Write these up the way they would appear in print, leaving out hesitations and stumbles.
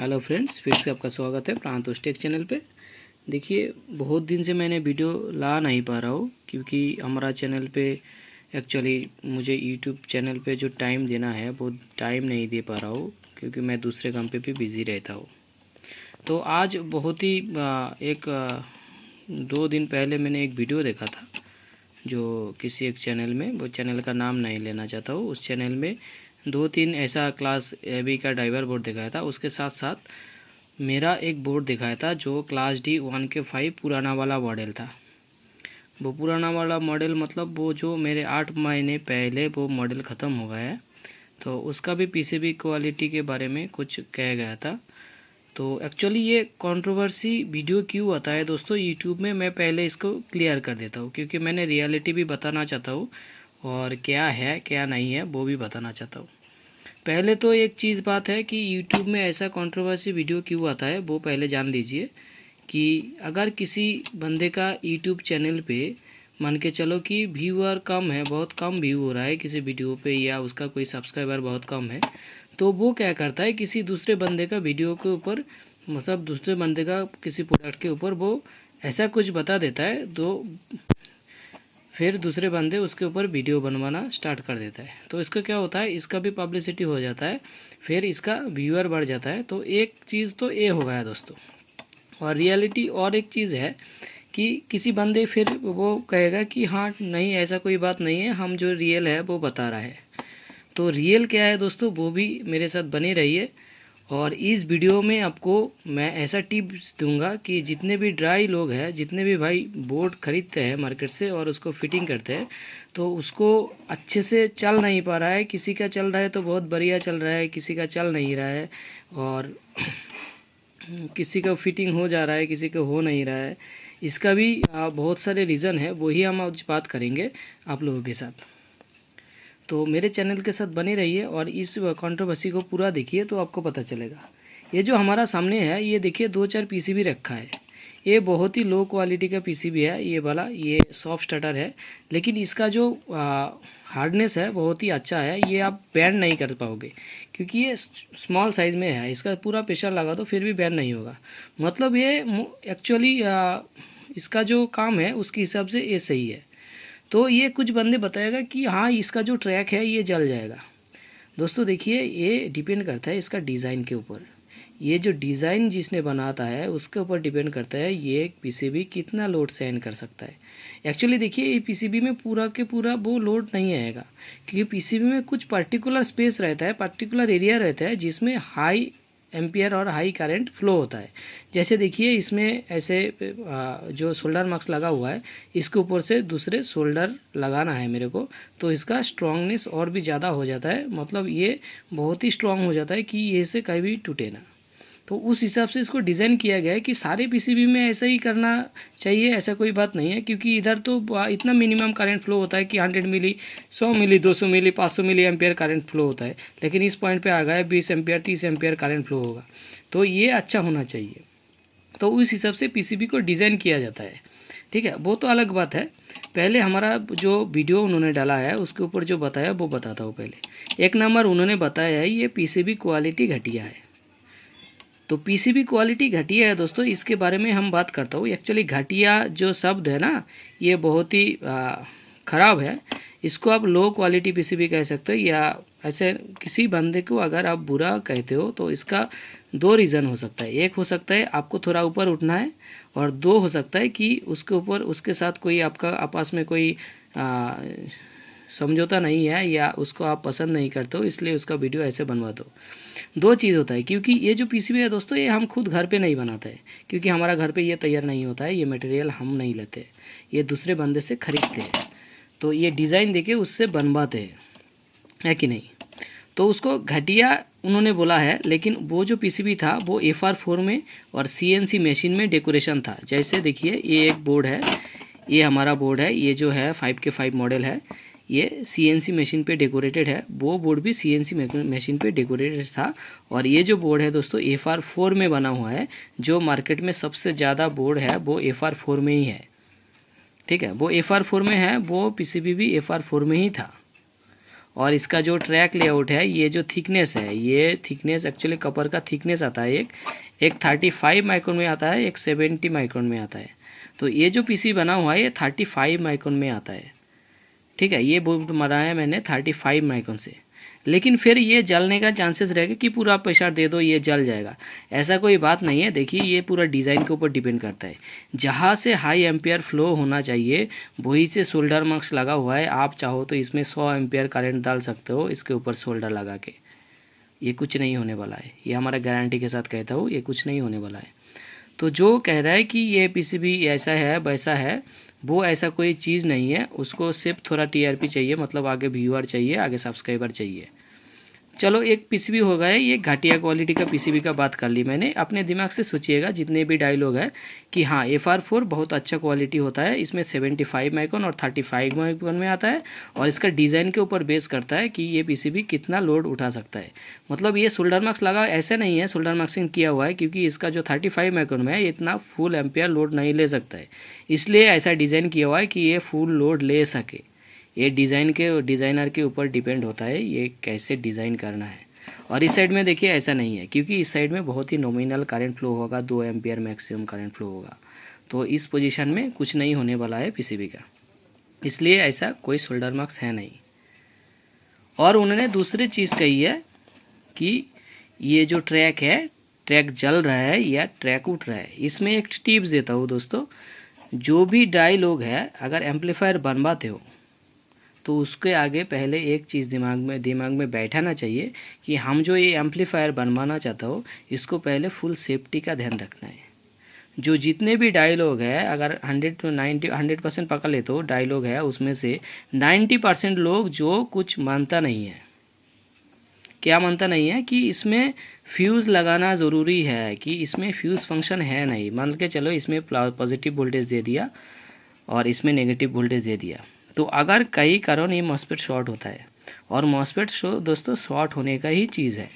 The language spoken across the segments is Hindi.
हेलो फ्रेंड्स, फिर से आपका स्वागत है प्रांतोष टेक चैनल पे। देखिए, बहुत दिन से मैंने वीडियो ला नहीं पा रहा हूँ क्योंकि हमारा चैनल पे एक्चुअली मुझे यूट्यूब चैनल पे जो टाइम देना है वो टाइम नहीं दे पा रहा हूँ क्योंकि मैं दूसरे काम पे भी बिज़ी रहता हूँ। तो आज बहुत ही 2 दिन पहले मैंने एक वीडियो देखा था जो किसी एक चैनल में, वो चैनल का नाम नहीं लेना चाहता हूँ। उस चैनल में 2-3 ऐसा क्लास एबी का ड्राइवर बोर्ड दिखाया था, उसके साथ साथ मेरा एक बोर्ड दिखाया था जो क्लास डी 1K5 पुराना वाला मॉडल था। वो पुराना वाला मॉडल मतलब वो जो मेरे 8 महीने पहले वो मॉडल ख़त्म हो गया है, तो उसका भी पीसीबी क्वालिटी के बारे में कुछ कहा गया था। तो एक्चुअली ये कंट्रोवर्सी वीडियो क्यों आता है दोस्तों यूट्यूब में, मैं पहले इसको क्लियर कर देता हूँ क्योंकि मैंने रियलिटी भी बताना चाहता हूँ और क्या है क्या नहीं है वो भी बताना चाहता हूँ। पहले तो एक चीज़ बात है कि यूट्यूब में ऐसा कंट्रोवर्सी वीडियो क्यों आता है वो पहले जान लीजिए कि अगर किसी बंदे का यूट्यूब चैनल पे मान के चलो कि व्यूअर कम है, बहुत कम व्यू हो रहा है किसी वीडियो पे, या उसका कोई सब्सक्राइबर बहुत कम है, तो वो क्या करता है किसी दूसरे बंदे का वीडियो के ऊपर, मतलब दूसरे बंदे का किसी प्रोडक्ट के ऊपर वो ऐसा कुछ बता देता है, तो फिर दूसरे बंदे उसके ऊपर वीडियो बनवाना स्टार्ट कर देता है। तो इसका क्या होता है, इसका भी पब्लिसिटी हो जाता है, फिर इसका व्यूअर बढ़ जाता है। तो एक चीज़ तो ये हो गया दोस्तों। और रियलिटी और एक चीज़ है कि किसी बंदे फिर वो कहेगा कि हाँ नहीं, ऐसा कोई बात नहीं है, हम जो रियल है वो बता रहा है। तो रियल क्या है दोस्तों, वो भी मेरे साथ बने रहिए। और इस वीडियो में आपको मैं ऐसा टिप्स दूंगा कि जितने भी ड्राई लोग हैं, जितने भी भाई बोर्ड खरीदते हैं मार्केट से और उसको फिटिंग करते हैं, तो उसको अच्छे से चल नहीं पा रहा है। किसी का चल रहा है तो बहुत बढ़िया चल रहा है, किसी का चल नहीं रहा है, और किसी का फिटिंग हो जा रहा है, किसी का हो नहीं रहा है। इसका भी बहुत सारे रीज़न है, वही हम आज बात करेंगे आप लोगों के साथ। तो मेरे चैनल के साथ बने रहिए और इस कंट्रोवर्सी को पूरा देखिए तो आपको पता चलेगा। ये जो हमारा सामने है, ये देखिए 2-4 पीसीबी रखा है। ये बहुत ही लो क्वालिटी का पीसीबी है, ये वाला, ये सॉफ्ट स्टार्टर है, लेकिन इसका जो हार्डनेस है बहुत ही अच्छा है। ये आप बैंड नहीं कर पाओगे क्योंकि ये स्मॉल साइज़ में है। इसका पूरा प्रेशर लगा दो फिर भी बैंड नहीं होगा। मतलब ये एक्चुअली इसका जो काम है उसके हिसाब से ये सही है। तो ये कुछ बंदे बताएगा कि हाँ इसका जो ट्रैक है ये जल जाएगा। दोस्तों देखिए, ये डिपेंड करता है इसका डिज़ाइन के ऊपर। ये जो डिज़ाइन जिसने बनाता है उसके ऊपर डिपेंड करता है ये पीसीबी कितना लोड सहन कर सकता है। एक्चुअली देखिए, ये पीसीबी में पूरा के पूरा वो लोड नहीं आएगा क्योंकि पीसीबी में कुछ पर्टिकुलर स्पेस रहता है, पर्टिकुलर एरिया रहता है जिसमें हाई एम्पियर और हाई करंट फ्लो होता है। जैसे देखिए, इसमें ऐसे जो शोल्डर मार्क्स लगा हुआ है, इसके ऊपर से दूसरे शोल्डर लगाना है मेरे को, तो इसका स्ट्रांगनेस और भी ज़्यादा हो जाता है। मतलब ये बहुत ही स्ट्रांग हो जाता है कि ये से कहीं भी टूटे ना। तो उस हिसाब से इसको डिज़ाइन किया गया है कि सारे पीसीबी में ऐसा ही करना चाहिए, ऐसा कोई बात नहीं है क्योंकि इधर तो इतना मिनिमम करंट फ्लो होता है कि 100 मिली, 100 मिली, 200 मिली, 500 मिली एम्पियर करंट फ्लो होता है, लेकिन इस पॉइंट पे आ गया है 20 एम्पियर, 30 एम्पियर करंट फ्लो होगा। तो ये अच्छा होना चाहिए, तो उस हिसाब से पीसीबी को डिज़ाइन किया जाता है। ठीक है, वो तो अलग बात है। पहले हमारा जो वीडियो उन्होंने डाला है उसके ऊपर जो बताया वो बताता हूँ। पहले 1 नंबर उन्होंने बताया है ये पीसीबी क्वालिटी घटिया है। तो पीसीबी क्वालिटी घटिया है दोस्तों, इसके बारे में हम बात करता हूँ। एक्चुअली घटिया जो शब्द है ना, ये बहुत ही ख़राब है। इसको आप लो क्वालिटी पीसीबी कह सकते हो, या ऐसे किसी बंदे को अगर आप बुरा कहते हो तो इसका 2 रीज़न हो सकता है। एक हो सकता है आपको थोड़ा ऊपर उठना है, और 2 हो सकता है कि उसके ऊपर उसके साथ कोई आपका आपस में कोई समझौता नहीं है, या उसको आप पसंद नहीं करते हो इसलिए उसका वीडियो ऐसे बनवा दो। 2 चीज़ होता है, क्योंकि ये जो पीसीबी है दोस्तों, ये हम खुद घर पे नहीं बनाते हैं क्योंकि हमारा घर पे ये तैयार नहीं होता है। ये मटेरियल हम नहीं लेते, ये दूसरे बंदे से खरीदते हैं। तो ये डिज़ाइन देके उससे बनवाते हैं, है कि नहीं। तो उसको घटिया उन्होंने बोला है, लेकिन वो जो पीसीबी था वो FR4 में और CNC मशीन में डेकोरेशन था। जैसे देखिए, ये एक बोर्ड है, ये हमारा बोर्ड है, ये जो है 5K5 मॉडल है, ये CNC मशीन पे डेकोरेटेड है। वो बोर्ड भी CNC मशीन पे डेकोरेटेड था। और ये जो बोर्ड है दोस्तों FR4 में बना हुआ है। जो मार्केट में सबसे ज़्यादा बोर्ड है वो FR4 में ही है। ठीक है, वो FR4 में है, वो पीसीबी भी FR4 में ही था। और इसका जो ट्रैक लेआउट है, ये जो थिकनेस है, ये थिकनेस एक्चुअली कपर का थिकनेस आता है, एक 35 माइक्रोन में आता है, एक 70 माइक्रोन में आता है। तो ये जो पीसी बना हुआ है ये 35 माइक्रोन में आता है, ठीक है। ये बोर्ड बनाया मैंने 35 माइक्रोन से, लेकिन फिर ये जलने का चांसेस रहेगा कि पूरा प्रेशर दे दो ये जल जाएगा, ऐसा कोई बात नहीं है। देखिए ये पूरा डिज़ाइन के ऊपर डिपेंड करता है। जहाँ से हाई एम्पियर फ्लो होना चाहिए वहीं से सोल्डर मार्क्स लगा हुआ है। आप चाहो तो इसमें 100 एम्पियर करंट डाल सकते हो इसके ऊपर सोल्डर लगा के, ये कुछ नहीं होने वाला है। ये हमारा गारंटी के साथ कहता हूँ, ये कुछ नहीं होने वाला है। तो जो कह रहा है कि ये पीसीबी ऐसा है वैसा है, वो ऐसा कोई चीज़ नहीं है। उसको सिर्फ थोड़ा टीआरपी चाहिए, मतलब आगे व्यूअर चाहिए, आगे सब्सक्राइबर चाहिए। चलो एक पीसीबी हो गया, ये घटिया क्वालिटी का पीसीबी का बात कर ली मैंने। अपने दिमाग से सोचिएगा जितने भी डायलॉग है कि हाँ FR4 बहुत अच्छा क्वालिटी होता है, इसमें 75 माइक्रोन और 35 माइक्रोन में आता है, और इसका डिज़ाइन के ऊपर बेस करता है कि ये पीसीबी कितना लोड उठा सकता है। मतलब ये सोल्डर मार्क्स लगा ऐसे नहीं है, सोल्डर मार्क्सिंग किया हुआ है, क्योंकि इसका जो 35 माइक्रोन में है इतना फुल एम्पियर लोड नहीं ले सकता है, इसलिए ऐसा डिज़ाइन किया हुआ है कि ये फुल लोड ले सके। ये डिज़ाइनर के ऊपर डिपेंड होता है ये कैसे डिज़ाइन करना है। और इस साइड में देखिए ऐसा नहीं है, क्योंकि इस साइड में बहुत ही नॉमिनल करंट फ्लो होगा, 2 एम्पियर मैक्सिमम करंट फ्लो होगा। तो इस पोजीशन में कुछ नहीं होने वाला है पीसीबी का, इसलिए ऐसा कोई सोल्डर मार्क्स है नहीं। और उन्होंने दूसरी चीज़ कही है कि ये जो ट्रैक है, ट्रैक जल रहा है या ट्रैक उठ रहा है। इसमें एक टिप्स देता हूँ दोस्तों, जो भी डाई लोग है अगर एम्पलीफायर बनवाते हो तो उसके आगे पहले एक चीज़ दिमाग में बैठाना चाहिए कि हम जो ये एम्पलीफायर बनवाना चाहता हो इसको पहले फुल सेफ्टी का ध्यान रखना है। जो जितने भी डायलॉग है, अगर 100% पकड़ ले तो डायलॉग है उसमें से 90% लोग जो कुछ मानता नहीं है। क्या मानता नहीं है कि इसमें फ्यूज़ लगाना ज़रूरी है, कि इसमें फ्यूज़ फंक्शन है नहीं। मान के चलो इसमें पॉजिटिव वोल्टेज दे दिया और इसमें नेगेटिव वोल्टेज दे दिया, तो अगर कई कारण ये मॉसफेट शॉर्ट होता है। और मॉसफेट दोस्तों शॉर्ट होने का ही चीज़ है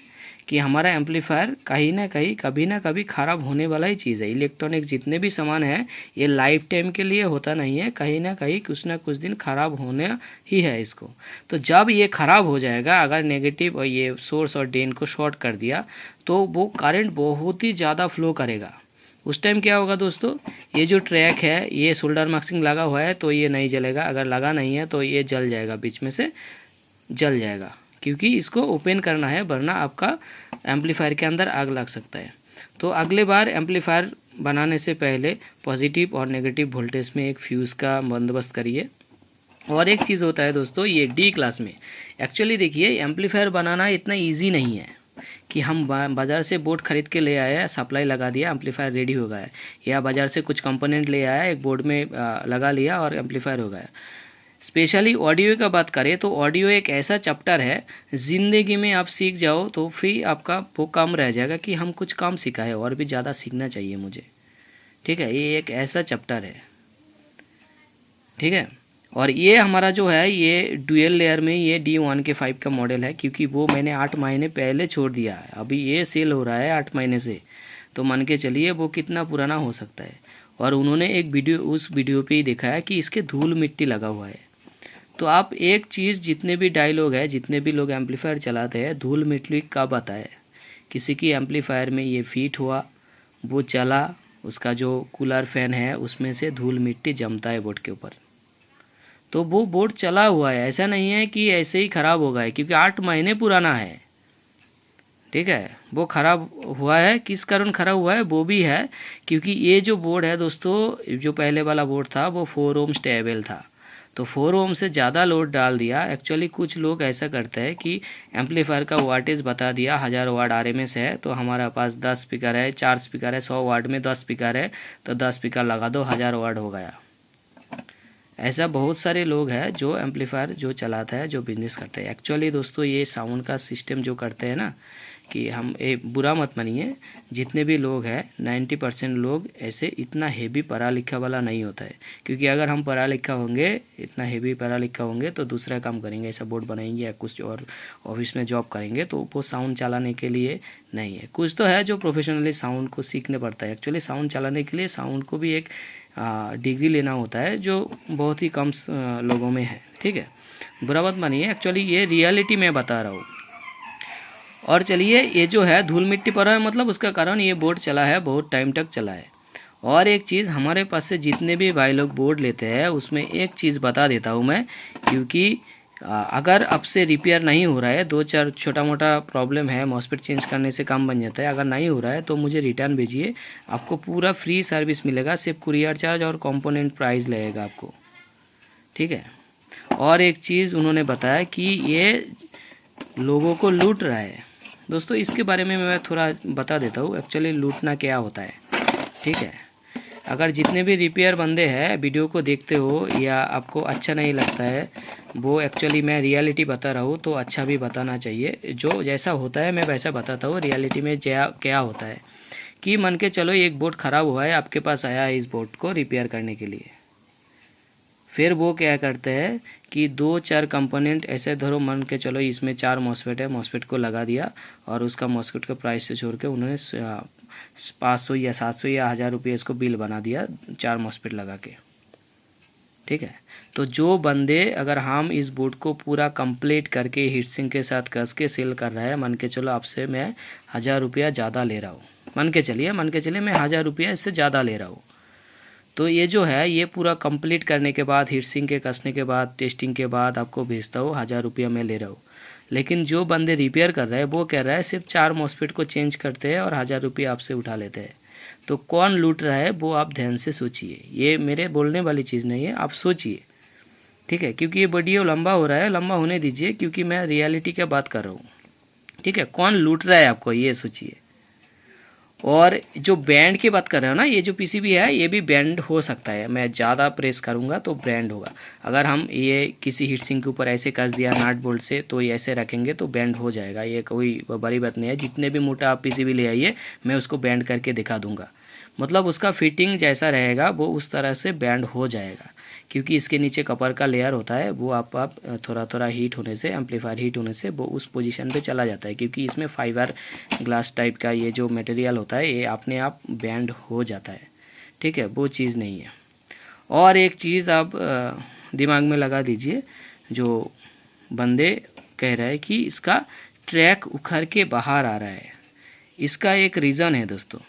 कि हमारा एम्पलीफायर कहीं ना कहीं कभी ना कभी ख़राब होने वाला ही चीज़ है। इलेक्ट्रॉनिक जितने भी सामान है ये लाइफ टाइम के लिए होता नहीं है, कहीं ना कहीं कुछ ना कुछ दिन ख़राब होने ही है इसको। तो जब ये ख़राब हो जाएगा, अगर नेगेटिव और ये सोर्स और ड्रेन को शॉर्ट कर दिया तो वो करंट बहुत ही ज़्यादा फ्लो करेगा। उस टाइम क्या होगा दोस्तों, ये जो ट्रैक है ये सोल्डर मार्क्सिंग लगा हुआ है तो ये नहीं जलेगा, अगर लगा नहीं है तो ये जल जाएगा, बीच में से जल जाएगा, क्योंकि इसको ओपन करना है, वरना आपका एम्पलीफायर के अंदर आग लग सकता है। तो अगले बार एम्पलीफायर बनाने से पहले पॉजिटिव और नेगेटिव वोल्टेज में एक फ्यूज़ का बंदोबस्त करिए। और एक चीज़ होता है दोस्तों, ये डी क्लास में एक्चुअली देखिए एम्पलीफायर बनाना इतना ईजी नहीं है कि हम बाज़ार से बोर्ड ख़रीद के ले आए, सप्लाई लगा दिया, एम्पलीफायर रेडी हो गया है, या बाज़ार से कुछ कंपोनेंट ले आया एक बोर्ड में लगा लिया और एम्पलीफायर हो गया। स्पेशली ऑडियो का बात करें तो ऑडियो एक ऐसा चैप्टर है, ज़िंदगी में आप सीख जाओ तो फिर आपका वो कम रह जाएगा कि हम कुछ कम सीखा है, और भी ज़्यादा सीखना चाहिए मुझे, ठीक है। ये एक ऐसा चैप्टर है, ठीक है। और ये हमारा जो है ये डुअल लेयर में ये D1K5 का मॉडल है, क्योंकि वो मैंने 8 महीने पहले छोड़ दिया है, अभी ये सेल हो रहा है 8 महीने से, तो मान के चलिए वो कितना पुराना हो सकता है। और उन्होंने एक वीडियो, उस वीडियो पे ही दिखाया कि इसके धूल मिट्टी लगा हुआ है। तो आप एक चीज़, जितने भी डायलॉग है, जितने भी लोग एम्पलीफायर चलाते हैं, धूल मिट्टी कब आता है, किसी की एम्पलीफायर में ये फिट हुआ, वो चला, उसका जो कूलर फैन है उसमें से धूल मिट्टी जमता है बोर्ड के ऊपर, तो वो बोर्ड चला हुआ है, ऐसा नहीं है कि ऐसे ही ख़राब हो गया है, क्योंकि 8 महीने पुराना है, ठीक है। वो ख़राब हुआ है, किस कारण ख़राब हुआ है वो भी है, क्योंकि ये जो बोर्ड है दोस्तों, जो पहले वाला बोर्ड था वो 4 ओम स्टेबल था, तो 4 ओम से ज़्यादा लोड डाल दिया। एक्चुअली कुछ लोग ऐसा करते हैं कि एम्पलीफायर का वाटेज बता दिया 1000 वाट RMS है, तो हमारा पास 10 स्पीकर है, 4 स्पीकर है, 100 वाट में 10 स्पीकर है, तो 10 स्पीकर लगा दो, 1000 वाट हो गया। ऐसा बहुत सारे लोग हैं जो एम्पलीफायर जो चलाता है, जो बिजनेस करते हैं। एक्चुअली दोस्तों ये साउंड का सिस्टम जो करते हैं ना, कि हम बुरा मत मानिए, जितने भी लोग हैं 90% लोग ऐसे इतना हेवी पढ़ा लिखा वाला नहीं होता है, क्योंकि अगर हम पढ़ा लिखा होंगे, इतना हेवी पढ़ा लिखा होंगे तो दूसरा काम करेंगे, ऐसा बोर्ड बनाएंगे या कुछ और ऑफिस में जॉब करेंगे, तो वो साउंड चलाने के लिए नहीं है। कुछ तो है जो प्रोफेशनली साउंड को सीखने पड़ता है। एक्चुअली साउंड चलाने के लिए साउंड को भी एक डिग्री लेना होता है, जो बहुत ही कम लोगों में है, ठीक है। बुरा मत मानिए, एक्चुअली ये रियलिटी मैं बता रहा हूँ। और चलिए, ये जो है धूल मिट्टी पर है, मतलब उसका कारण ये बोर्ड चला है, बहुत टाइम तक चला है। और एक चीज़, हमारे पास से जितने भी भाई लोग बोर्ड लेते हैं उसमें एक चीज़ बता देता हूँ मैं, क्योंकि अगर आपसे रिपेयर नहीं हो रहा है, 2-4 छोटा मोटा प्रॉब्लम है, मॉसफेट चेंज करने से काम बन जाता है, अगर नहीं हो रहा है तो मुझे रिटर्न भेजिए, आपको पूरा फ्री सर्विस मिलेगा, सिर्फ कुरियर चार्ज और कंपोनेंट प्राइस लगेगा आपको, ठीक है। और एक चीज़ उन्होंने बताया कि ये लोगों को लूट रहा है। दोस्तों, इसके बारे में मैं थोड़ा बता देता हूँ, एक्चुअली लूटना क्या होता है, ठीक है। अगर जितने भी रिपेयर बंदे हैं वीडियो को देखते हो या आपको अच्छा नहीं लगता है, वो एक्चुअली मैं रियलिटी बता रहा हूँ तो अच्छा भी बताना चाहिए। जो जैसा होता है मैं वैसा बताता हूँ। रियलिटी में क्या होता है कि मान के चलो एक बोर्ड ख़राब हुआ है, आपके पास आया है इस बोर्ड को रिपेयर करने के लिए, फिर वो क्या करते हैं कि 2-4 कंपोनेंट ऐसे धरो, मान के चलो इसमें 4 मॉसफेट है, मॉसफेट को लगा दिया और उसका मॉसफेट का प्राइस से छोड़ के उन्होंने 500 या 700 या 1000 रुपये इसको बिल बना दिया 4 मॉसफेट लगा के, ठीक है। तो जो बंदे, अगर हम इस बोर्ड को पूरा कंप्लीट करके हीट सिंक के साथ कस के सेल कर रहा है, मान के चलो आपसे मैं 1000 रुपया ज़्यादा ले रहा हूँ, मान के चलिए मैं 1000 रुपया इससे ज़्यादा ले रहा हूँ, तो ये जो है ये पूरा कंप्लीट करने के बाद, हीट सिंक के कसने के बाद, टेस्टिंग के बाद आपको भेजता हूँ, 1000 रुपया मैं ले रहा हूँ। लेकिन जो बंदे रिपेयर कर रहे हैं वो कह रहा है सिर्फ 4 मॉसफेट को चेंज करते हैं और 1000 रुपये आपसे उठा लेते हैं। तो कौन लूट रहा है वो आप ध्यान से सोचिए, ये मेरे बोलने वाली चीज़ नहीं है, आप सोचिए, ठीक है। क्योंकि ये वीडियो लंबा हो रहा है, लंबा होने दीजिए, क्योंकि मैं रियलिटी की बात कर रहा हूँ, ठीक है। कौन लूट रहा है आपको ये सोचिए। और जो बैंड की बात कर रहे हो ना, ये जो पीसीबी है ये भी बैंड हो सकता है, मैं ज़्यादा प्रेस करूँगा तो बैंड होगा। अगर हम ये किसी हीट सिंक के ऊपर ऐसे कस दिया नट बोल्ट से तो ये ऐसे रखेंगे तो बैंड हो जाएगा, ये कोई बड़ी बात नहीं है। जितने भी मोटा आप पीसीबी ले आइए मैं उसको बैंड करके दिखा दूँगा, मतलब उसका फिटिंग जैसा रहेगा वो उस तरह से बैंड हो जाएगा, क्योंकि इसके नीचे कपर का लेयर होता है, वो आप थोड़ा थोड़ा हीट होने से, एम्पलीफायर हीट होने से वो उस पोजीशन पे चला जाता है, क्योंकि इसमें फाइबर ग्लास टाइप का ये जो मटेरियल होता है ये अपने आप बैंड हो जाता है, ठीक है। वो चीज़ नहीं है। और एक चीज़ आप दिमाग में लगा दीजिए, जो बंदे कह रहे हैं कि इसका ट्रैक उखड़ के बाहर आ रहा है, इसका एक रीज़न है दोस्तों।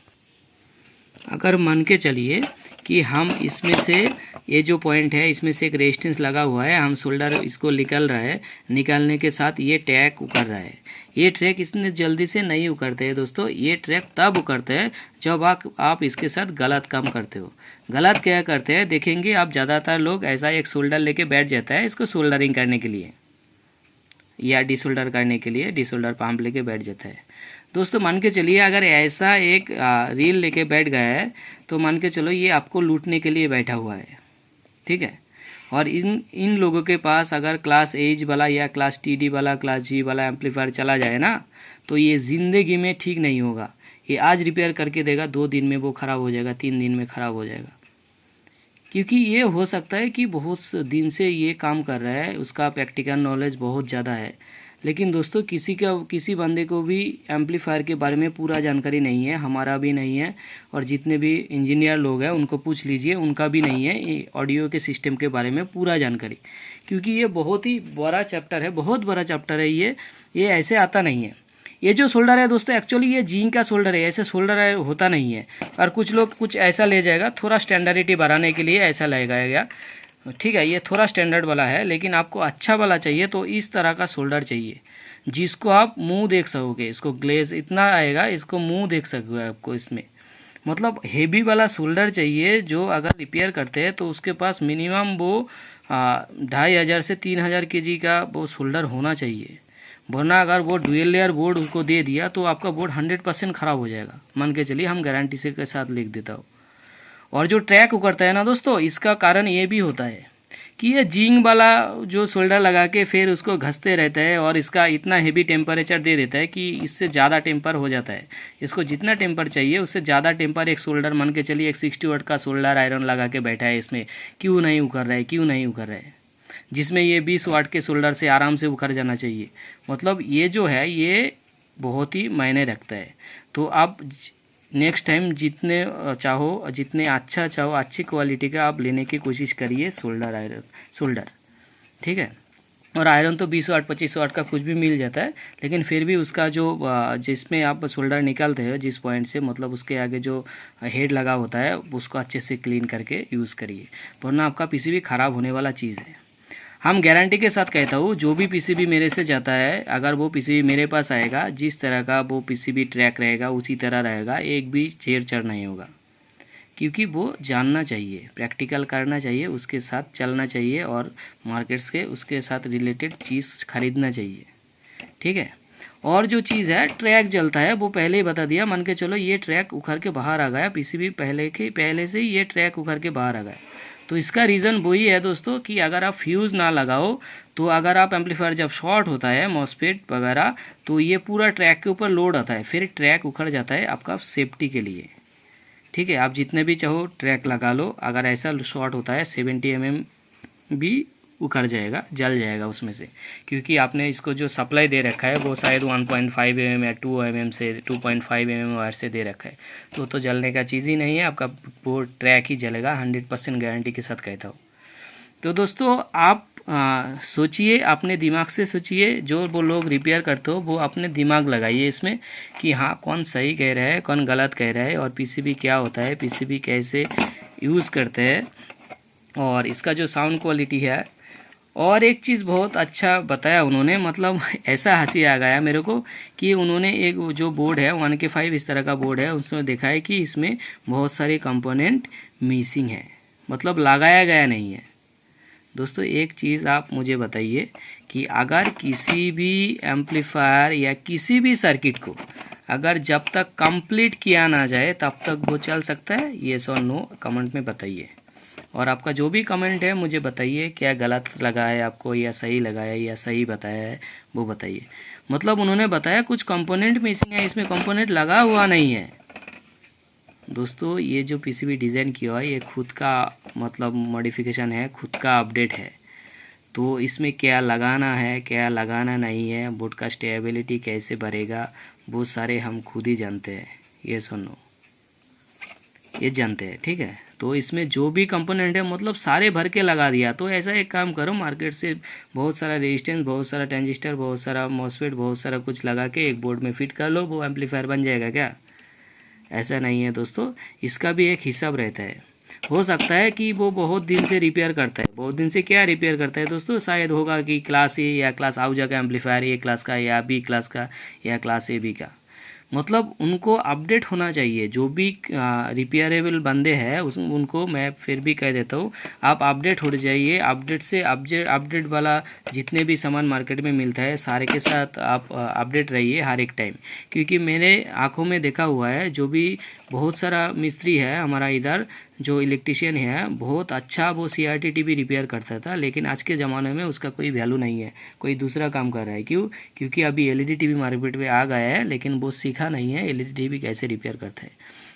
अगर मान के चलिए कि हम इसमें से ये जो पॉइंट है इसमें से एक रेजिस्टेंस लगा हुआ है, हम सोल्डर इसको निकल रहा है, निकालने के साथ ये ट्रैक उखड़ रहा है। ये ट्रैक इतने जल्दी से नहीं उखड़ते हैं दोस्तों, ये ट्रैक तब उखड़ते हैं जब आप इसके साथ गलत काम करते हो। गलत क्या करते हैं देखेंगे आप, ज़्यादातर लोग ऐसा एक सोल्डर लेके बैठ जाता है इसको सोल्डरिंग करने के लिए या डिसोल्डर करने के लिए, डिसोल्डर पंप लेके बैठ जाता है। दोस्तों मान के चलिए अगर ऐसा एक रील लेके बैठ गया है तो मान के चलो ये आपको लूटने के लिए बैठा हुआ है, ठीक है। और इन लोगों के पास अगर क्लास एज वाला या क्लास टीडी वाला, क्लास जी वाला एम्पलीफायर चला जाए ना, तो ये ज़िंदगी में ठीक नहीं होगा। ये आज रिपेयर करके देगा, 2 दिन में वो ख़राब हो जाएगा, 3 दिन में ख़राब हो जाएगा, क्योंकि ये हो सकता है कि बहुत दिन से ये काम कर रहा है, उसका प्रैक्टिकल नॉलेज बहुत ज़्यादा है। लेकिन दोस्तों किसी बंदे को भी एम्पलीफायर के बारे में पूरा जानकारी नहीं है, हमारा भी नहीं है, और जितने भी इंजीनियर लोग हैं उनको पूछ लीजिए, उनका भी नहीं है ऑडियो के सिस्टम के बारे में पूरा जानकारी, क्योंकि ये बहुत ही बड़ा चैप्टर है, बहुत बड़ा चैप्टर है ये ऐसे आता नहीं है। ये जो सोल्डर है दोस्तों एक्चुअली ये जिंक का सोल्डर है, ऐसे सोल्डर होता नहीं है। और कुछ लोग कुछ ऐसा ले जाएगा, थोड़ा स्टैंडर्डिटी बढ़ाने के लिए ऐसा लगाया, ठीक है। ये थोड़ा स्टैंडर्ड वाला है, लेकिन आपको अच्छा वाला चाहिए तो इस तरह का सोल्डर चाहिए जिसको आप मुंह देख सकोगे, इसको ग्लेज इतना आएगा, इसको मुंह देख सकोगे आपको इसमें। मतलब हेवी वाला सोल्डर चाहिए, जो अगर रिपेयर करते हैं तो उसके पास मिनिमम वो 2500 से 3000 kg का वो सोल्डर होना चाहिए, वरना अगर वो डुअल लेयर बोर्ड उसको दे दिया तो आपका बोर्ड 100% ख़राब हो जाएगा। मान के चलिए हम गारंटी से के साथ लिख देता हूँ। और जो ट्रैक उकड़ता है ना दोस्तों, इसका कारण ये भी होता है कि ये जिंक वाला जो सोल्डर लगा के फिर उसको घसते रहता है और इसका इतना हेवी टेम्परेचर दे देता है कि इससे ज़्यादा टेम्पर हो जाता है। इसको जितना टेम्पर चाहिए उससे ज़्यादा टेम्पर एक सोल्डर, मान के चलिए एक 60 वाट का सोल्डर आयरन लगा के बैठा है, इसमें क्यों नहीं उखड़ रहा है, क्यों नहीं उखड़ रहा है, जिसमें ये 20 वाट के सोल्डर से आराम से उखड़ जाना चाहिए। मतलब ये जो है ये बहुत ही मायने रखता है। तो आप नेक्स्ट टाइम जितने अच्छा चाहो अच्छी क्वालिटी का आप लेने की कोशिश करिए सोल्डर, ठीक है। और आयरन तो 20 वाट 25 वाट का कुछ भी मिल जाता है, लेकिन फिर भी उसका जो जिसमें आप सोल्डर निकालते हो जिस पॉइंट से, मतलब उसके आगे जो हेड लगा होता है उसको अच्छे से क्लीन करके यूज़ करिए, वरना आपका पीसीबी ख़राब होने वाला चीज़ है। हम गारंटी के साथ कहता हूँ, जो भी पीसीबी मेरे से जाता है, अगर वो पीसीबी मेरे पास आएगा, जिस तरह का वो पीसीबी ट्रैक रहेगा उसी तरह रहेगा, एक भी छेड़छाड़ नहीं होगा। क्योंकि वो जानना चाहिए, प्रैक्टिकल करना चाहिए, उसके साथ चलना चाहिए और मार्केट्स के उसके साथ रिलेटेड चीज़ खरीदना चाहिए, ठीक है। और जो चीज़ है ट्रैक जलता है, वो पहले ही बता दिया, मान के चलो ये ट्रैक उखड़ के बाहर आ गया, पीसीबी पहले से ही ये ट्रैक उखड़ के बाहर आ गया, तो इसका रीज़न वही है दोस्तों कि अगर आप फ्यूज़ ना लगाओ, तो अगर आप एम्पलीफायर जब शॉर्ट होता है मॉसफेट वगैरह, तो ये पूरा ट्रैक के ऊपर लोड आता है, फिर ट्रैक उखड़ जाता है आपका सेफ्टी के लिए, ठीक है। आप जितने भी चाहो ट्रैक लगा लो, अगर ऐसा शॉर्ट होता है 70 mm भी उखड़ जाएगा, जल जाएगा उसमें से, क्योंकि आपने इसको जो सप्लाई दे रखा है वो शायद 1.5 mm या 2 mm से 2.5 mm वायर से दे रखा है, तो जलने का चीज़ ही नहीं है, आपका वो ट्रैक ही जलेगा, 100% गारंटी के साथ कहता हूँ। तो दोस्तों आप सोचिए, अपने दिमाग से सोचिए, जो वो लोग रिपेयर करते हो वो अपने दिमाग लगाइए इसमें कि हाँ कौन सही कह रहा है कौन गलत कह रहा है, और पीसीबी क्या होता है, पीसीबी कैसे यूज़ करते हैं, और इसका जो साउंड क्वालिटी है। और एक चीज़ बहुत अच्छा बताया उन्होंने, मतलब ऐसा हंसी आ गया मेरे को कि उन्होंने एक जो बोर्ड है 1K5 इस तरह का बोर्ड है, उसमें देखा है कि इसमें बहुत सारे कंपोनेंट मिसिंग है, मतलब लगाया गया नहीं है। दोस्तों एक चीज़ आप मुझे बताइए कि अगर किसी भी एम्पलीफायर या किसी भी सर्किट को अगर जब तक कंप्लीट किया ना जाए तब तक वो चल सकता है, येस और नो कमेंट में बताइए। और आपका जो भी कमेंट है मुझे बताइए, क्या गलत लगा है आपको या सही लगा है या सही बताया है वो बताइए। मतलब उन्होंने बताया कुछ कंपोनेंट मिसिंग है, इसमें कंपोनेंट लगा हुआ नहीं है। दोस्तों ये जो पीसीबी डिज़ाइन किया है ये खुद का मतलब मॉडिफिकेशन है, खुद का अपडेट है, तो इसमें क्या लगाना है क्या लगाना नहीं है, बोर्ड का स्टेबिलिटी कैसे बढ़ेगा, वो सारे हम खुद ही जानते हैं, ये सुनो ये जानते हैं, ठीक है। तो इसमें जो भी कंपोनेंट है मतलब सारे भर के लगा दिया, तो ऐसा एक काम करो, मार्केट से बहुत सारा रेजिस्टेंस, बहुत सारा ट्रांजिस्टर, बहुत सारा मॉसफेट, बहुत सारा कुछ लगा के एक बोर्ड में फिट कर लो, वो एम्पलीफायर बन जाएगा क्या? ऐसा नहीं है दोस्तों, इसका भी एक हिसाब रहता है। हो सकता है कि वो बहुत दिन से रिपेयर करता है, बहुत दिन से क्या रिपेयर करता है दोस्तों, शायद होगा कि क्लास ए या क्लास आउजा का एम्पलीफायर ए क्लास का या बी क्लास का या क्लास ए बी का, मतलब उनको अपडेट होना चाहिए। जो भी रिपेयरेबल बंदे हैं उनको मैं फिर भी कह देता हूँ, आप अपडेट हो जाइए। अपडेट से अपडेट वाला जितने भी सामान मार्केट में मिलता है सारे के साथ आप अपडेट रहिए हर एक टाइम, क्योंकि मेरे आंखों में देखा हुआ है, जो भी बहुत सारा मिस्त्री है हमारा इधर जो इलेक्ट्रिशियन है, बहुत अच्छा वो CRT टीवी रिपेयर करता था, लेकिन आज के ज़माने में उसका कोई वैल्यू नहीं है, कोई दूसरा काम कर रहा है। क्यों? क्योंकि अभी LED टीवी मार्केट में आ गया है, लेकिन वो सीखा नहीं है LED टीवी कैसे रिपेयर करता है।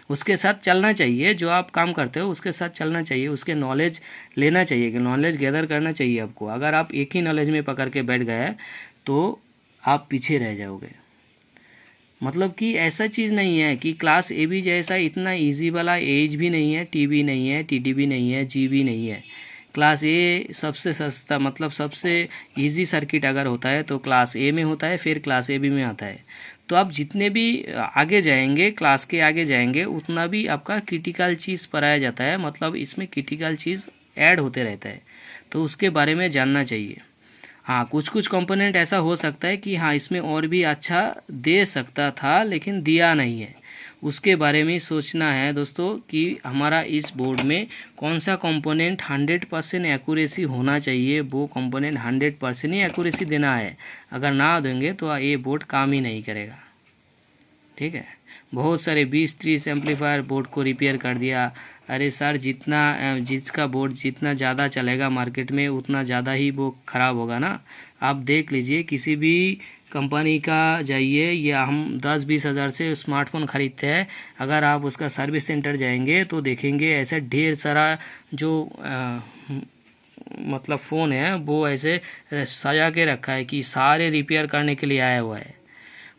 उसके साथ चलना चाहिए, जो आप काम करते हो उसके साथ चलना चाहिए, उसके नॉलेज लेना चाहिए, कि नॉलेज गैदर करना चाहिए आपको। अगर आप एक ही नॉलेज में पकड़ के बैठ गए तो आप पीछे रह जाओगे। मतलब कि ऐसा चीज़ नहीं है कि क्लास ए बी जैसा इतना इजी वाला एज भी नहीं है, टी भी नहीं है, TD भी नहीं है, जी भी नहीं है। क्लास ए सबसे सस्ता, मतलब सबसे इजी सर्किट अगर होता है तो क्लास ए में होता है, फिर क्लास ए बी में आता है। तो आप जितने भी आगे जाएंगे, क्लास के आगे जाएंगे, उतना भी आपका क्रिटिकल चीज़ पढ़ाया जाता है, मतलब इसमें क्रिटिकल चीज़ ऐड होते रहता है, तो उसके बारे में जानना चाहिए। हाँ, कुछ कुछ कंपोनेंट ऐसा हो सकता है कि हाँ इसमें और भी अच्छा दे सकता था लेकिन दिया नहीं है, उसके बारे में सोचना है दोस्तों कि हमारा इस बोर्ड में कौन सा कंपोनेंट 100% एक्यूरेसी होना चाहिए, वो कंपोनेंट 100% ही एक्यूरेसी देना है। अगर ना देंगे तो ये बोर्ड काम ही नहीं करेगा, ठीक है। बहुत सारे 20-30 एम्पलीफायर बोर्ड को रिपेयर कर दिया। अरे सर, जिसका बोर्ड जितना ज़्यादा चलेगा मार्केट में उतना ज़्यादा ही वो ख़राब होगा ना। आप देख लीजिए, किसी भी कंपनी का जाइए, या हम 10-20 हज़ार से स्मार्टफोन ख़रीदते हैं, अगर आप उसका सर्विस सेंटर जाएंगे तो देखेंगे ऐसे ढेर सारा जो मतलब फ़ोन है वो ऐसे सजा के रखा है कि सारे रिपेयर करने के लिए आया हुआ है।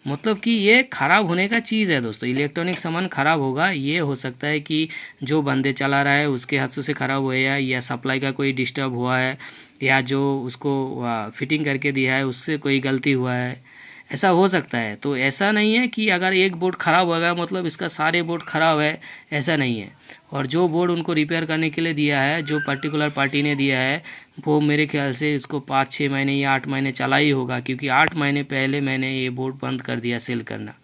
मतलब कि ये ख़राब होने का चीज़ है दोस्तों। इलेक्ट्रॉनिक सामान ख़राब होगा, ये हो सकता है कि जो बंदे चला रहा है उसके हाथों से ख़राब हुआ है, या सप्लाई का कोई डिस्टर्ब हुआ है, या जो उसको फिटिंग करके दिया है उससे कोई गलती हुआ है, ऐसा हो सकता है। तो ऐसा नहीं है कि अगर एक बोर्ड ख़राब हो गया मतलब इसका सारे बोर्ड ख़राब है, ऐसा नहीं है। और जो बोर्ड उनको रिपेयर करने के लिए दिया है, जो पर्टिकुलर पार्टी ने दिया है, वो मेरे ख्याल से इसको 5-6 महीने या 8 महीने चला ही होगा, क्योंकि 8 महीने पहले मैंने ये बोर्ड बंद कर दिया सेल करना।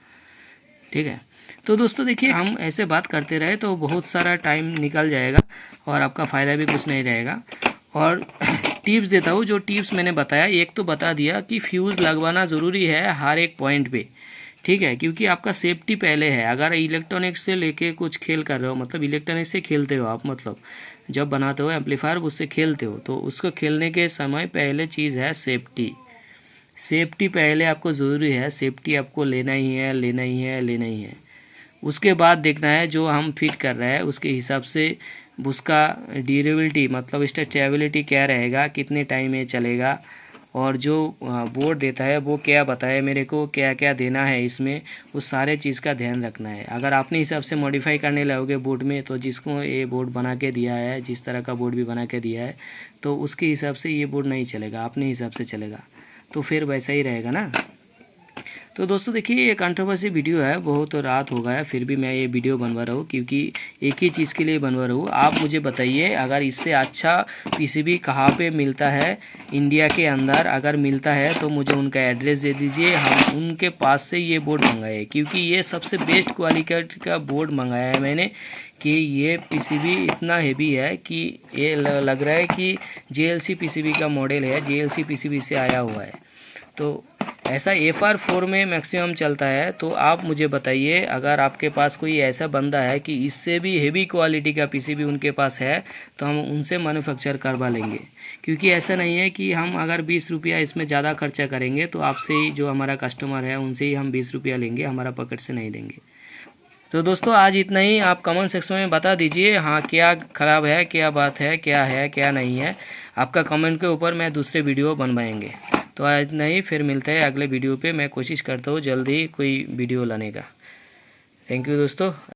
ठीक है, तो दोस्तों देखिए, हम ऐसे बात करते रहे तो बहुत सारा टाइम निकल जाएगा और आपका फ़ायदा भी कुछ नहीं रहेगा। और टिप्स देता हूँ, जो टिप्स मैंने बताया, एक तो बता दिया कि फ्यूज़ लगवाना ज़रूरी है हर एक पॉइंट पे। ठीक है, क्योंकि आपका सेफ्टी पहले है। अगर इलेक्ट्रॉनिक्स से लेके कुछ खेल कर रहे हो, मतलब इलेक्ट्रॉनिक्स से खेलते हो आप, मतलब जब बनाते हो एम्पलीफायर उससे खेलते हो, तो उसको खेलने के समय पहले चीज़ है सेफ्टी। सेफ्टी पहले आपको ज़रूरी है, सेफ्टी आपको लेना ही है, लेना ही है, लेना ही है। उसके बाद देखना है जो हम फिट कर रहे हैं उसके हिसाब से उसका ड्यूरेबिलिटी मतलब स्ट्रेचेबिलिटी क्या रहेगा, कितने टाइम में चलेगा, और जो बोर्ड देता है वो क्या बताए मेरे को, क्या क्या देना है इसमें, उस सारे चीज़ का ध्यान रखना है। अगर अपने हिसाब से मॉडिफाई करने लगोगे बोर्ड में, तो जिसको ये बोर्ड बना के दिया है, जिस तरह का बोर्ड भी बना के दिया है, तो उसके हिसाब से ये बोर्ड नहीं चलेगा, अपने हिसाब से चलेगा, तो फिर वैसा ही रहेगा ना। तो दोस्तों देखिए, ये कंट्रोवर्सी वीडियो है, बहुत रात हो गया फिर भी मैं ये वीडियो बनवा रहा हूँ, क्योंकि एक ही चीज़ के लिए बनवा रहा हूँ। आप मुझे बताइए, अगर इससे अच्छा पीसीबी कहाँ पे मिलता है इंडिया के अंदर, अगर मिलता है तो मुझे उनका एड्रेस दे दीजिए, हम उनके पास से ये बोर्ड मंगाए, क्योंकि ये सबसे बेस्ट क्वालिटी का बोर्ड मंगाया है मैंने। कि ये पीसीबी इतना हेवी है कि ये लग रहा है कि JLC पीसीबी का मॉडल है, JLC पीसीबी से आया हुआ है। तो ऐसा FR4 में मैक्सिमम चलता है। तो आप मुझे बताइए, अगर आपके पास कोई ऐसा बंदा है कि इससे भी हेवी क्वालिटी का पीसीबी उनके पास है, तो हम उनसे मैन्युफैक्चर करवा लेंगे। क्योंकि ऐसा नहीं है कि हम अगर 20 रुपया इसमें ज़्यादा खर्चा करेंगे तो आपसे ही, जो हमारा कस्टमर है उनसे ही हम 20 रुपया लेंगे, हमारा पॉकेट से नहीं देंगे। तो दोस्तों आज इतना ही। आप कमेंट सेक्शन में बता दीजिए, हाँ क्या ख़राब है, क्या बात है, क्या नहीं है। आपका कमेंट के ऊपर मैं दूसरे वीडियो बनवाएंगे। तो आज नहीं, फिर मिलते हैं अगले वीडियो पे। मैं कोशिश करता हूँ जल्दी कोई वीडियो लाने का। थैंक यू दोस्तों।